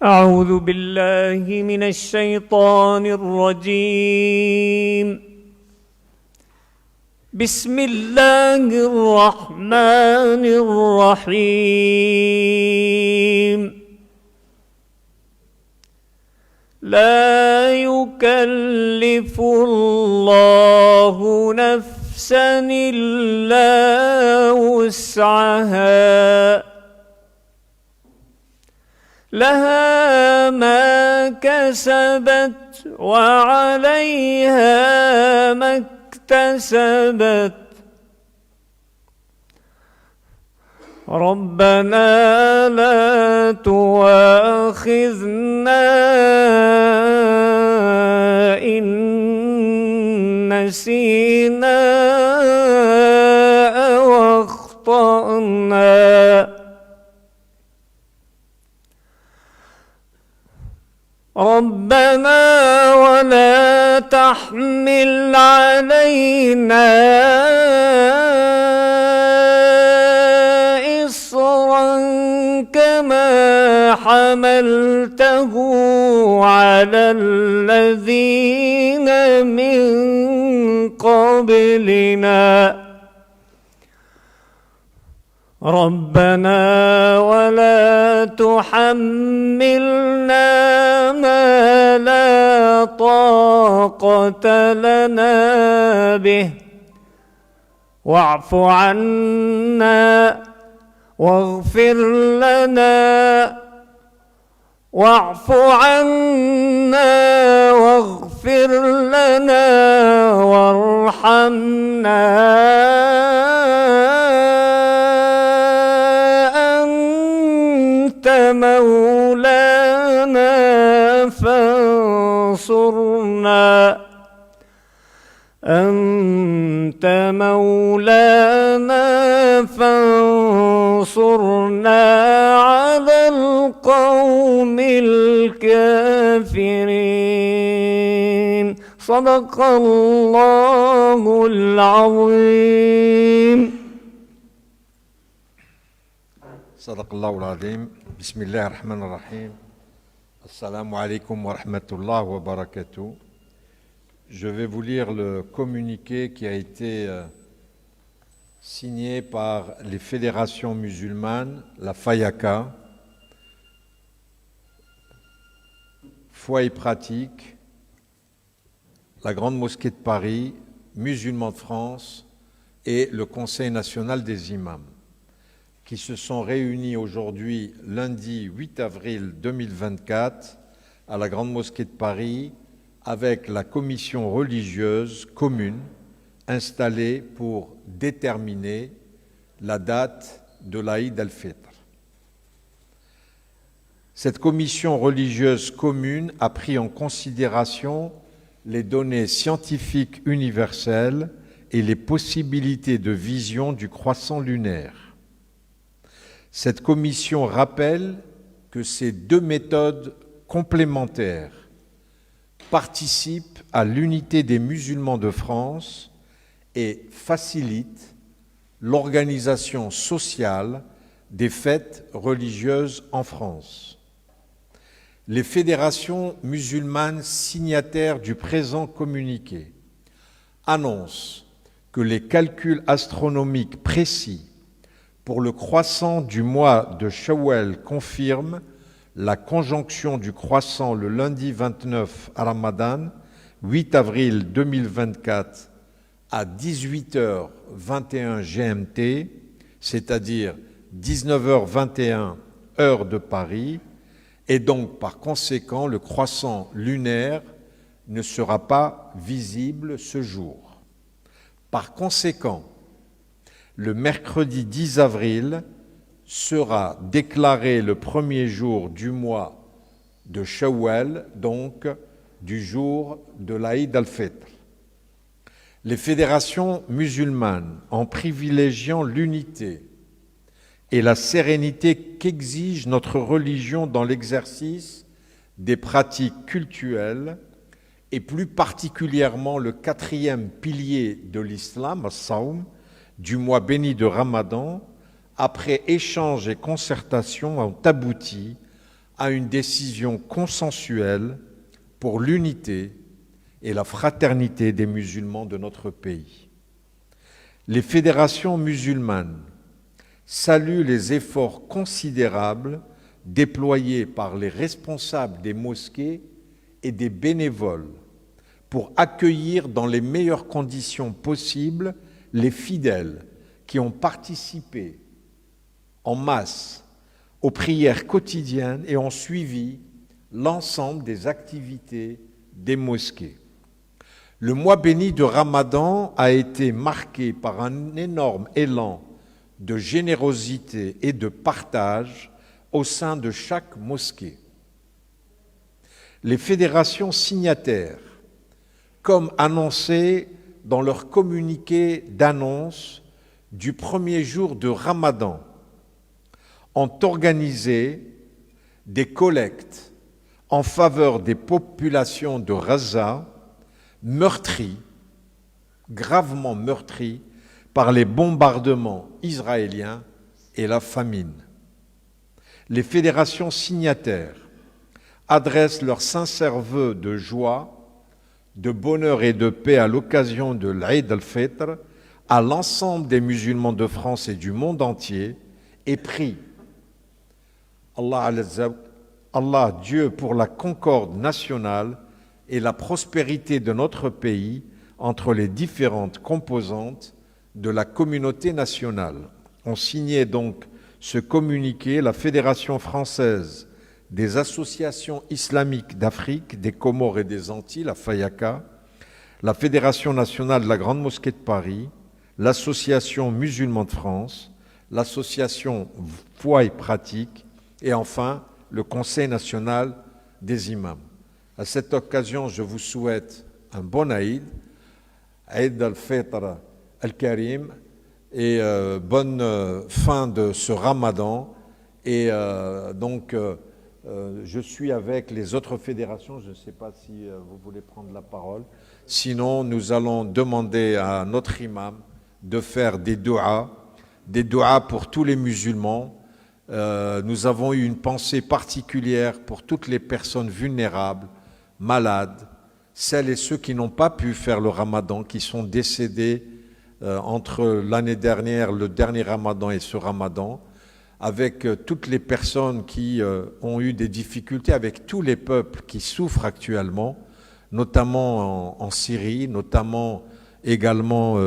أعوذ بالله من الشيطان الرجيم. بسم الله الرحمن الرحيم. لا يكلف الله نفسا إلا وسعها، لها ما كسبت وعليها ما اكتسبت. ربنا لا تؤاخذنا إن نسينا أو أخطأنا. ربنا ولا تحمل علينا إصرا كما حملته على الذين من قبلنا. ربنا ولا تحملنا ما لا طاقة لنا به، واعف عنا واغفر لنا، واعف عنا واغفر لنا وارحمنا، أنت مولانا فانصرنا، أنت مولانا فانصرنا على القوم الكافرين. صدق الله العظيم. صدق الله العظيم. بسم الله الرحمن الرحيم. Assalamu alaikum wa rahmatullah wa barakatuh. Je vais vous lire le communiqué qui a été signé par les fédérations musulmanes, la Fayaka, Foi et Pratique, la Grande Mosquée de Paris, Musulmans de France et le Conseil national des imams, qui se sont réunis aujourd'hui, lundi 8 avril 2024, à la Grande Mosquée de Paris, avec la commission religieuse commune installée pour déterminer la date de l'Aïd al-Fitr. Cette commission religieuse commune a pris en considération les données scientifiques universelles et les possibilités de vision du croissant lunaire. Cette commission rappelle que ces deux méthodes complémentaires participent à l'unité des musulmans de France et facilitent l'organisation sociale des fêtes religieuses en France. Les fédérations musulmanes signataires du présent communiqué annoncent que les calculs astronomiques précis pour le croissant du mois de Shawwal confirment la conjonction du croissant le lundi 29 à Ramadan, 8 avril 2024 à 18h21 GMT, c'est-à-dire 19h21 heure de Paris, et donc par conséquent le croissant lunaire ne sera pas visible ce jour. Par conséquent, le mercredi 10 avril sera déclaré le premier jour du mois de Shawwal, donc du jour de l'Aïd al-Fitr. Les fédérations musulmanes, en privilégiant l'unité et la sérénité qu'exige notre religion dans l'exercice des pratiques cultuelles, et plus particulièrement le quatrième pilier de l'islam, as-Sawm, du mois béni de Ramadan, après échange et concertation, ont abouti à une décision consensuelle pour l'unité et la fraternité des musulmans de notre pays. Les fédérations musulmanes saluent les efforts considérables déployés par les responsables des mosquées et des bénévoles pour accueillir dans les meilleures conditions possibles les fidèles qui ont participé en masse aux prières quotidiennes et ont suivi l'ensemble des activités des mosquées. Le mois béni de Ramadan a été marqué par un énorme élan de générosité et de partage au sein de chaque mosquée. Les fédérations signataires, comme annoncé dans leur communiqué d'annonce du premier jour de Ramadan, ont organisé des collectes en faveur des populations de Gaza meurtries, gravement meurtries par les bombardements israéliens et la famine. Les fédérations signataires adressent leurs sincères vœux de joie, de bonheur et de paix à l'occasion de l'Aïd al-Fitr à l'ensemble des musulmans de France et du monde entier et prient Allah, Dieu, pour la concorde nationale et la prospérité de notre pays entre les différentes composantes de la communauté nationale. On signait donc ce communiqué la Fédération française des associations islamiques d'Afrique, des Comores et des Antilles, la FAYACA, la Fédération nationale de la Grande Mosquée de Paris, l'Association musulmane de France, l'Association Foi et Pratique et enfin le Conseil national des imams. À cette occasion, je vous souhaite un bon Aïd, Aïd al-Fitr al-Karim, et bonne fin de ce Ramadan. Et je suis avec les autres fédérations, je ne sais pas si vous voulez prendre la parole. Sinon, nous allons demander à notre imam de faire des du'as pour tous les musulmans. Nous avons eu une pensée particulière pour toutes les personnes vulnérables, malades, celles et ceux qui n'ont pas pu faire le Ramadan, qui sont décédés entre l'année dernière, le dernier Ramadan et ce Ramadan, avec toutes les personnes qui ont eu des difficultés, avec tous les peuples qui souffrent actuellement, notamment en Syrie, notamment également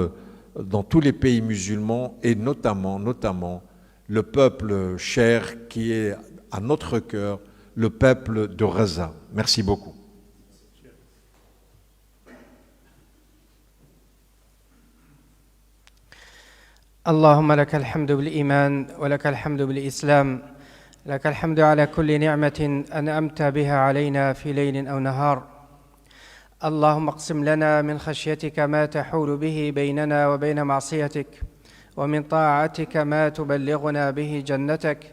dans tous les pays musulmans et notamment le peuple cher qui est à notre cœur, le peuple de Gaza. Merci beaucoup. اللهم لك الحمد بالإيمان ولك الحمد بالإسلام لك الحمد على كل نعمة أنعمت بها علينا في ليل أو نهار اللهم اقسم لنا من خشيتك ما تحول به بيننا وبين معصيتك ومن طاعتك ما تبلغنا به جنتك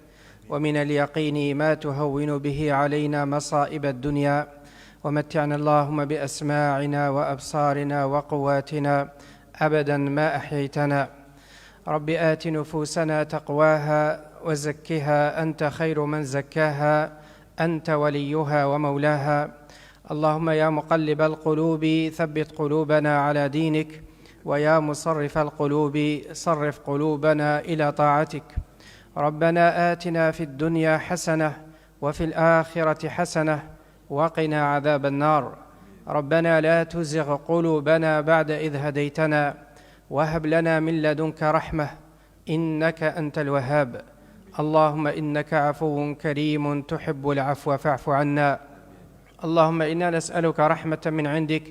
ومن اليقين ما تهون به علينا مصائب الدنيا ومتعنا اللهم بأسماعنا وأبصارنا وقواتنا أبدا ما أحييتنا رب آت نفوسنا تقواها وزكها أنت خير من زكاها أنت وليها ومولاها اللهم يا مقلب القلوب ثبت قلوبنا على دينك ويا مصرف القلوب صرف قلوبنا إلى طاعتك ربنا آتنا في الدنيا حسنة وفي الآخرة حسنة وقنا عذاب النار ربنا لا تزغ قلوبنا بعد إذ هديتنا وهب لنا من لدنك رحمة إنك أنت الوهاب اللهم إنك عفو كريم تحب العفو فاعف عنا اللهم إنا نسألك رحمة من عندك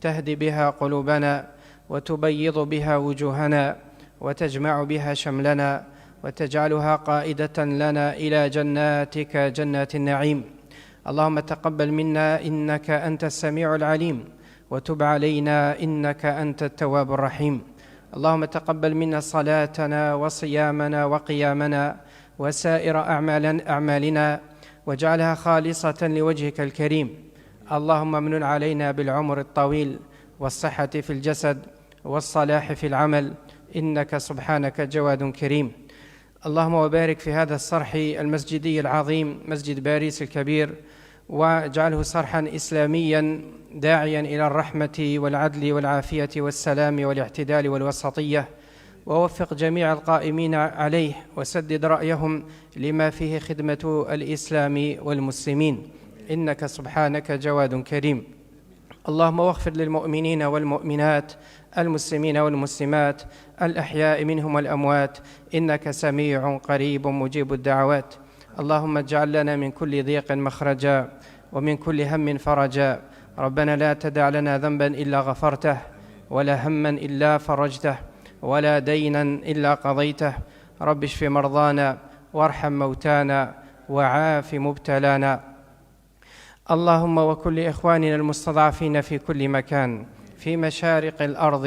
تهدي بها قلوبنا وتبيض بها وجوهنا وتجمع بها شملنا وتجعلها قائدة لنا إلى جناتك جنات النعيم اللهم تقبل منا إنك أنت السميع العليم وتب علينا إنك أنت التواب الرحيم اللهم تقبل منا صلاتنا وصيامنا وقيامنا وسائر أعمالنا واجعلها خالصة لوجهك الكريم اللهم امنن علينا بالعمر الطويل والصحة في الجسد والصلاح في العمل إنك سبحانك جواد كريم اللهم وبارك في هذا الصرح المسجدي العظيم مسجد باريس الكبير، واجعله صرحا إسلاميا داعيا إلى الرحمة والعدل والعافية والسلام والاعتدال والوسطية، ووفق جميع القائمين عليه وسدد رأيهم لما فيه خدمة الإسلام والمسلمين، إنك سبحانك جواد كريم. اللهم واغفر للمؤمنين والمؤمنات المسلمين والمسلمات الأحياء منهم والأموات، إنك سميع قريب مجيب الدعوات. اللهم اجعل لنا من كل ضيق مخرجا ومن كل هم فرجا. ربنا لا تدع لنا ذنبا إلا غفرته، ولا هما إلا فرجته، ولا دينا إلا قضيته. رب اشف مرضانا وارحم موتانا وعاف مبتلانا. اللهم وكل إخواننا المستضعفين في كل مكان في مشارق الأرض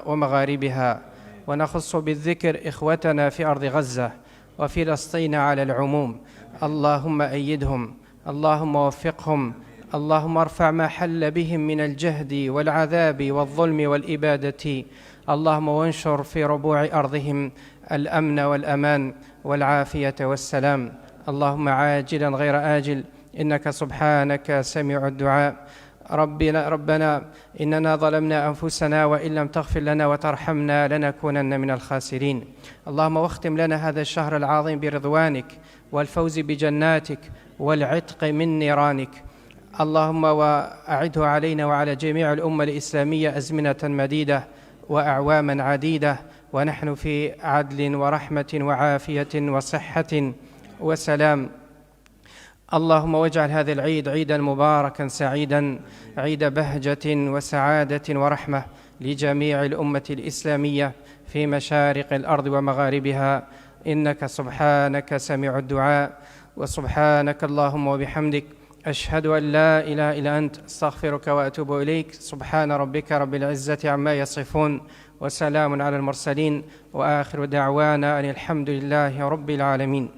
ومغاربها، ونخص بالذكر إخوتنا في أرض غزة وفلسطين على العموم. اللهم أيدهم، اللهم وفقهم، اللهم ارفع ما حل بهم من الجهد والعذاب والظلم والإبادة. اللهم وانشر في ربوع أرضهم الأمن والأمان والعافية والسلام. اللهم عاجلا غير آجل، إنك سبحانك سميع الدعاء. ربنا إننا ظلمنا أنفسنا، وإن لم تغفر لنا وترحمنا لنكونن من الخاسرين. اللهم واختم لنا هذا الشهر العظيم برضوانك والفوز بجناتك والعتق من نيرانك. اللهم وأعده علينا وعلى جميع الأمة الإسلامية أزمنة مديدة وأعواما عديدة، ونحن في عدل ورحمة وعافية وصحة وسلام. اللهم واجعل هذا العيد عيدا مباركا سعيدا، عيد بهجة وسعادة ورحمة لجميع الأمة الإسلامية في مشارق الأرض ومغاربها، إنك سبحانك سميع الدعاء. وسبحانك اللهم وبحمدك، أشهد أن لا إله إلا أنت، أستغفرك وأتوب إليك. سبحان ربك رب العزة عما يصفون، وسلام على المرسلين، وآخر دعوانا أن الحمد لله رب العالمين.